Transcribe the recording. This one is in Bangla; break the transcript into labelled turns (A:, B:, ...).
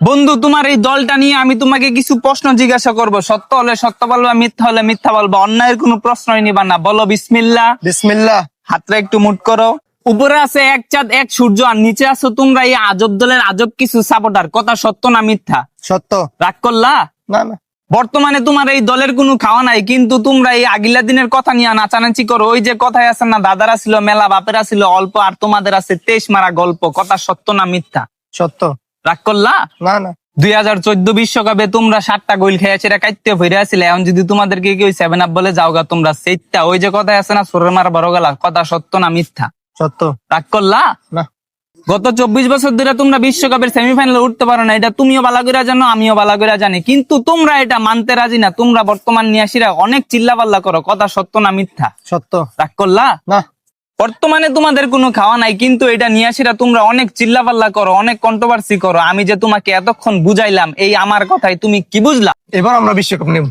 A: বন্ধু, তোমার এই দলটা নিয়ে আমি তোমাকে কিছু প্রশ্ন জিজ্ঞাসা করব। সত্য হলে সত্য বলবা, মিথ্যা হলে মিথ্যা বলবা। অন্যায়ের কোনো প্রশ্নই নিবা না। বলো বিসমিল্লাহ।
B: বিসমিল্লাহ।
A: হাতটা একটু মুট করো। উপরে আছে এক চাঁদ এক সূর্য, আর নিচে আছো তোমরা এই আজব দলের আজব কিছু সাপোর্টার। কথা সত্য না মিথ্যা?
B: সত্য।
A: রাগ করলা?
B: না না,
A: বর্তমানে তোমার এই দলের কোনো খাওয়া নাই, কিন্তু তোমরা এই আগিলা দিনের কথা নিয়ে নাচানাচি করো। ওই যে কথায় আছে না, দাদারা ছিল মেলা, বাপেরা ছিল অল্প, আর তোমাদের আছে 23 মারা গল্প। কথা সত্য না মিথ্যা?
B: সত্য।
A: রাগ করলা?
B: না না,
A: 2014 বিশ্বকাপে তোমরা 7টা গোল খেয়েছে, এটা কাইতে ভরে আসলে। এখন যদি তোমাদেরকে কেউ 7 আপ বলে যাওগা তোমরা সেইটা, ওই যে কথায় আছে না, সোরের মারা বড় গেলা। কথা সত্য না মিথ্যা?
B: সত্য।
A: রাগ করলা?
B: না।
A: গত 24 বছর ধরে তোমরা বিশ্বকাপের সেমিফাইনালে উঠতে পারো না, এটা তুমিও ভালো করে জানো, আমিও ভালো করে জানি, কিন্তু তোমরা এটা মানতে রাজি না। তোমরা বর্তমান নিয়াসীরা অনেক চিল্লাপাল্লা করো। কথা সত্য না মিথ্যা?
B: সত্য।
A: রাগ করলা?
B: না।
A: বর্তমানে তোমাদের কোনো খাওয়া নাই, কিন্তু এটা নিয়াসীরা তোমরা অনেক চিল্লাপাল্লা করো, অনেক কন্ট্রোভার্সি করো। আমি যে তোমাকে এতক্ষণ বুঝাইলাম, এই আমার কথাই তুমি কি বুঝলা?
B: এবার আমরা বিশ্বকাপ নেব।